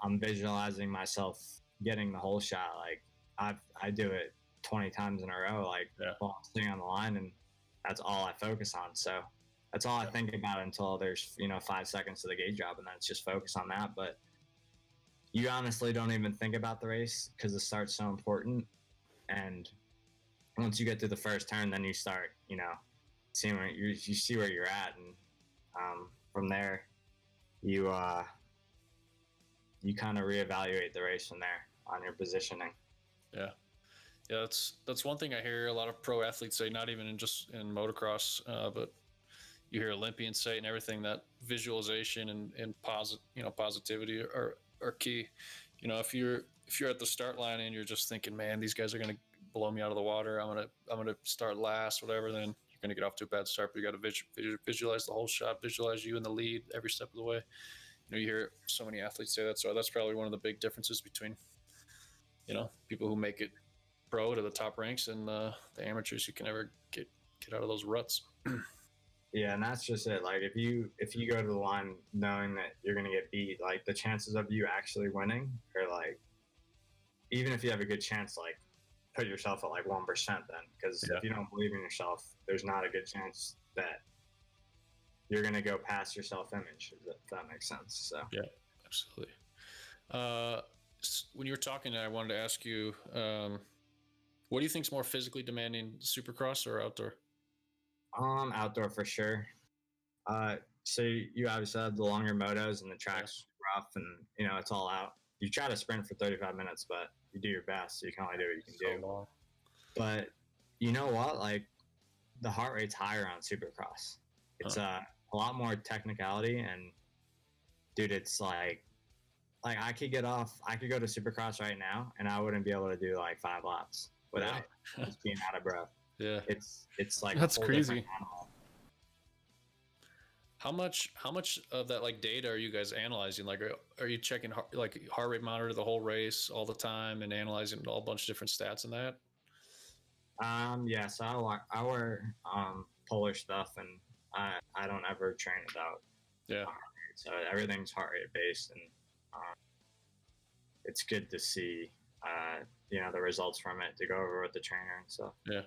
I'm visualizing myself getting the whole shot. Like I do it 20 times in a row. Like Yeah. while I'm sitting on the line, and that's all I focus on. So that's all I think about until there's 5 seconds to the gate drop, and then it's just focus on that. But you honestly don't even think about the race because the start's so important. And once you get through the first turn, then you start seeing where you see where you're at, and from there you you kind of reevaluate the race from there on your positioning. Yeah. Yeah, that's one thing I hear a lot of pro athletes say, not even in motocross, but you hear Olympians say and everything, that visualization and positivity are key. If you're at the start line and you're just thinking, man, these guys are gonna blow me out of the water, I'm gonna start last, whatever, then you're gonna get off to a bad start. But you got to visualize the whole shot, visualize you in the lead every step of the way. You hear so many athletes say that, so that's probably one of the big differences between people who make it pro to the top ranks and the amateurs who can never get out of those ruts. Yeah, and that's just it. Like if you go to the line knowing that you're gonna get beat, like the chances of you actually winning are like, even if you have a good chance, like put yourself at like 1% then, because if you don't believe in yourself, there's not a good chance that you're gonna go past your self-image. If that makes sense. So yeah, absolutely. When you were talking, I wanted to ask you, what do you think is more physically demanding, Supercross or outdoor? Outdoor for sure. So you obviously have the longer motos and the track's rough, and it's all out. You try to sprint for 35 minutes, but you do your best. So you can only do what you can do. Long. But you know what? Like the heart rate's higher on Supercross. It's a lot more technicality, and dude, it's like I could go to Supercross right now, and I wouldn't be able to do like 5 laps without just being out of breath. Yeah, it's like That's a whole crazy. different animal. How much of that like data are you guys analyzing? Like, are you checking like heart rate monitor the whole race all the time and analyzing a bunch of different stats in that? Yeah, so I wear polar stuff, and I don't ever train without Yeah. heart rate. So everything's heart rate based, and it's good to see the results from it to go over with the trainer and stuff. Yeah.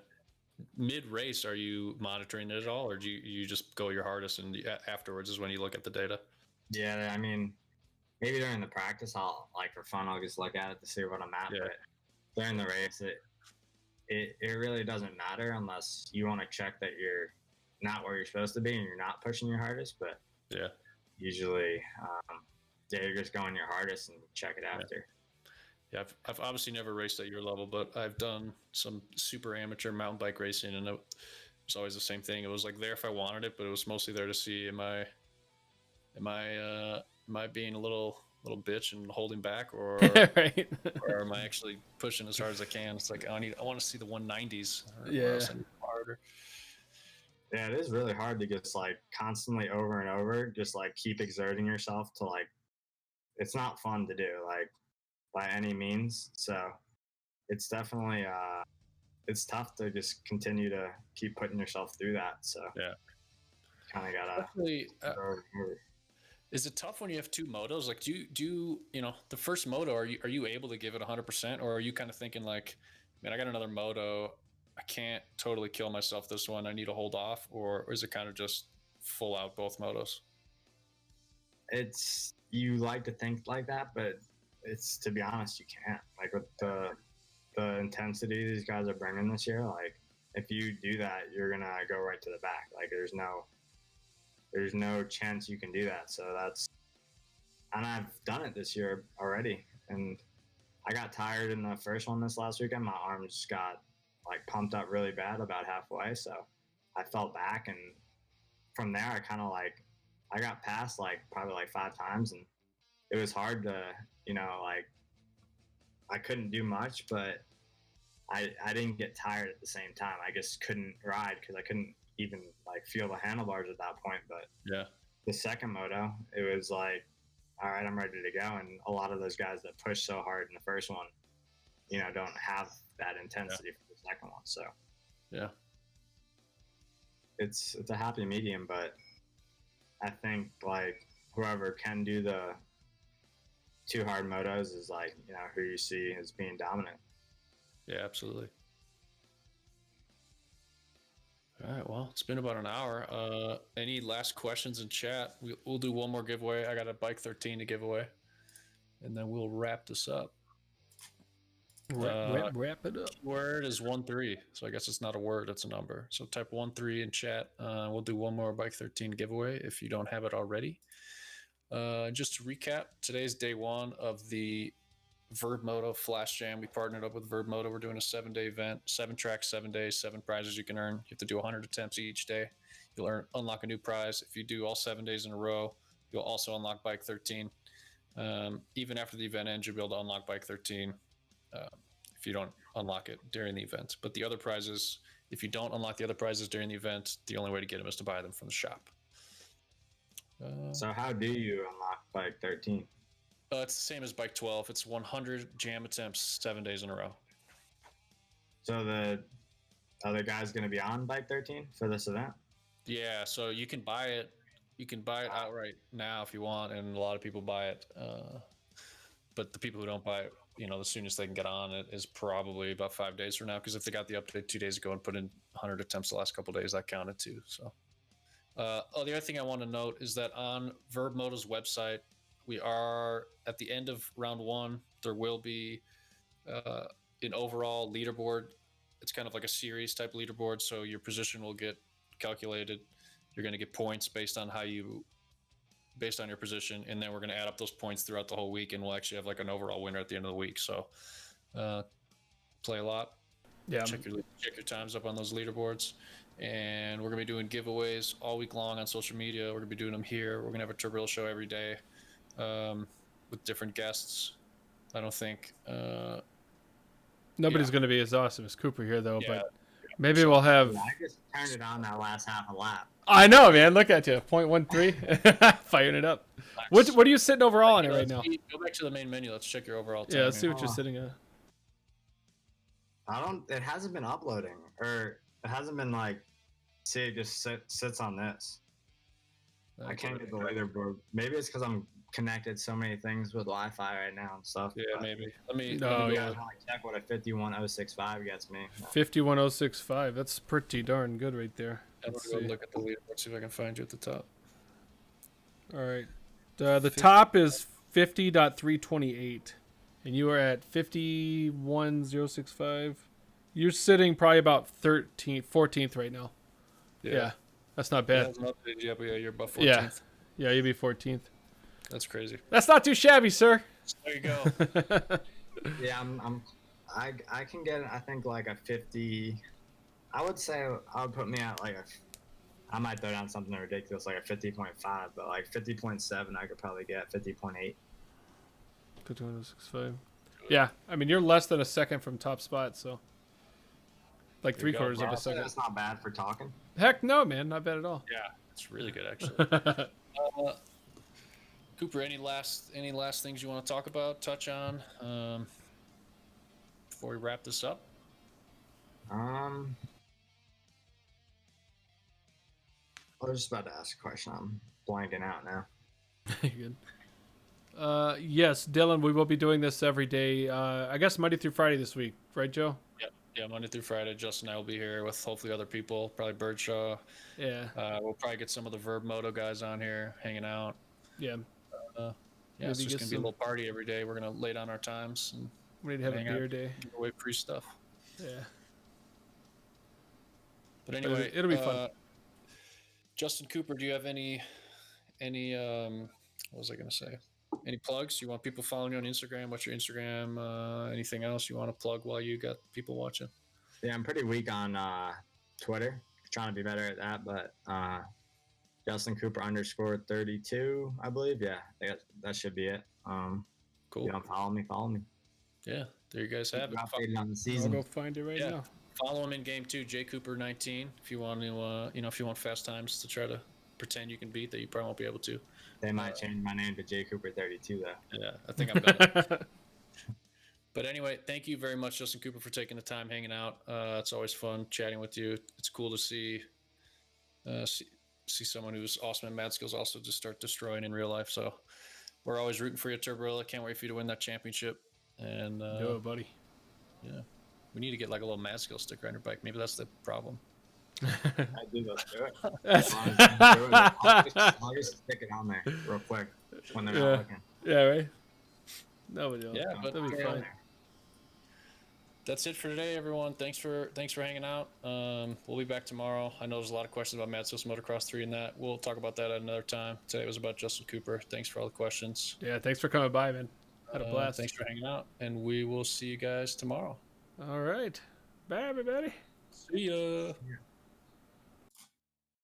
Mid race, are you monitoring it at all, or do you just go your hardest and afterwards is when you look at the data? Yeah, I mean, maybe during the practice, I'll like for fun, I'll just look at it to see what I'm at. Yeah. But during the race, it really doesn't matter unless you want to check that you're not where you're supposed to be and you're not pushing your hardest. But Yeah. usually, you're just going your hardest and check it after. Yeah, I've obviously never raced at your level, but I've done some super amateur mountain bike racing, and it was always the same thing. It was like there if I wanted it, but it was mostly there to see am I being a little bitch and holding back, or Right. or am I actually pushing as hard as I can? It's like I want to see the 190s. Yeah. Harder. Yeah, it is really hard to just like constantly over and over, just like keep exerting yourself to like. It's not fun to do, like by any means. So it's definitely it's tough to just continue to keep putting yourself through that. So Yeah. kind of gotta. Especially, is it tough when you have 2 motos? Like, do you the first moto, are you able to give it 100%, or are you kind of thinking like, man, I got another moto, I can't totally kill myself this one, I need to hold off, or is it kind of just full out both motos? It's you like to think like that, but it's to be honest, you can't. Like with the intensity these guys are bringing this year, like if you do that, you're gonna go right to the back. Like there's no chance you can do that. So and I've done it this year already. And I got tired in the first one this last weekend. My arms just got like pumped up really bad about halfway, so I fell back, and from there I kind of like I got past like probably like 5 times, and it was hard to, like I couldn't do much, but I didn't get tired at the same time. I just couldn't ride because I couldn't even like feel the handlebars at that point. But Yeah. the second moto, it was like, all right, I'm ready to go. And a lot of those guys that pushed so hard in the first one, don't have that intensity for the second one. So Yeah. it's a happy medium, but I think like whoever can do the 2 hard motos is like, who you see as being dominant. Yeah, absolutely. All right, well, it's been about an hour. Any last questions in chat? We'll do one more giveaway. I got a bike 13 to give away, and then we'll wrap this up. Wrap it up. Word is 13, so I guess it's not a word, it's a number. So type 13 in chat. We'll do one more bike 13 giveaway if you don't have it already. Just to recap, today's day 1 of the vurbmoto Flash Jam. We partnered up with vurbmoto. We're doing a 7-day event, 7 tracks, 7 days, 7 prizes you can earn. You have to do 100 attempts each day. You'll unlock a new prize. If you do all 7 days in a row, you'll also unlock bike 13. Even after the event ends, you'll be able to unlock bike 13 if you don't unlock it during the event. But the other prizes, if you don't unlock the other prizes during the event, the only way to get them is to buy them from the shop. So how do you unlock bike 13? It's the same as bike 12. It's 100 jam attempts 7 days in a row. So the other guy's going to be on bike 13 for this event? Yeah, so you can buy it. You can buy it outright now if you want, and a lot of people buy it. But the people who don't buy it, the soonest they can get on it is probably about 5 days from now. Because if they got the update 2 days ago and put in 100 attempts the last couple of days, that counted too. So, the other thing I want to note is that on vurbmoto's website, we are at the end of round 1. There will be an overall leaderboard. It's kind of like a series type leaderboard. So your position will get calculated. You're going to get points based on your position, and then we're going to add up those points throughout the whole week, and we'll actually have like an overall winner at the end of the week. So play a lot. Yeah. Check your times up on those leaderboards. And we're going to be doing giveaways all week long on social media. We're going to be doing them here. We're going to have a Turborilla show every day with different guests. I don't think nobody's going to be as awesome as Cooper here, though. Yeah. But maybe we'll have. I just turned it on that last half a lap. I know, man. Look at you, 0.13, firing it up. What are you sitting overall on it right now? Go back to the main menu. Let's check your overall time. Yeah, let's see here. what you're sitting at. It hasn't been uploading, or it hasn't been like, see, it just sits on this. I can't get the leaderboard. Maybe it's because I'm connected so many things with Wi-Fi right now and stuff. Yeah, maybe. Let me Check what a 51065 gets me. 51065. That's pretty darn good right there. Let's go look at the leaderboard, see if I can find you at the top. All right. The top is 50.328, and you are at 51065. You're sitting probably about 14th right now. Yeah. That's not bad. Yeah, you're above 14th. Yeah, you'd be 14th. That's crazy. That's not too shabby, sir. There you go. Yeah, I can get, I think, like a 50. I would say I would put me at like I might throw down something ridiculous like a 50.5, but like 50.7 I could probably get 50.8. 51065. Yeah, I mean you're less than a second from top spot, so like There you go, 3/4 of a second. That's not bad for talking. Heck no, man, not bad at all. Yeah, it's really good actually. Cooper, any last things you want to talk about, touch on before we wrap this up? I was just about to ask a question. I'm blanking out now. Good. Yes, Dylan, we will be doing this every day. I guess Monday through Friday this week, right, Joe? Yeah, Monday through Friday. Justin and I will be here with hopefully other people, probably Birdshaw. Yeah. We'll probably get some of the vurbmoto guys on here hanging out. Yeah. It's just gonna be a little party every day. We're gonna lay down our times and we need to have a beer day. Give away free stuff. Yeah. But anyway, it'll be fun. Justin, Cooper, do you have any what was I gonna say? Any plugs? You want people following you on Instagram? What's your Instagram? Anything else you want to plug while you got people watching? Yeah, I'm pretty weak on Twitter. Trying to be better at that, but Justin Cooper _32, I believe. Yeah, that should be it. Cool. You know, follow me. Yeah, there you guys have it. Updated on the I'll season. go find it right now. Follow him in game 2, J Cooper 19. If you want to, if you want fast times to try to pretend you can beat that, you probably won't be able to. They might change my name to J Cooper 32 though. Yeah, I think I'm better. But anyway, thank you very much, Justin Cooper, for taking the time hanging out. It's always fun chatting with you. It's cool to see someone who's awesome at mad skills also just start destroying in real life. So we're always rooting for you, Turborilla. Can't wait for you to win that championship. And Do it, buddy. Yeah, we need to get like a little mad skill sticker on your bike. Maybe that's the problem. I do go through it. I'll just stick it on there real quick when they're not looking. Yeah, right. Nobody else. Yeah, but that'll be fun. That's it for today, everyone. Thanks for hanging out. We'll be back tomorrow. I know there's a lot of questions about Mad Skills Motocross 3 and that. We'll talk about that at another time. Today was about Justin Cooper. Thanks for all the questions. Yeah, thanks for coming by, man. Had a blast. Thanks for hanging out, and we will see you guys tomorrow. All right. Bye, everybody. See ya.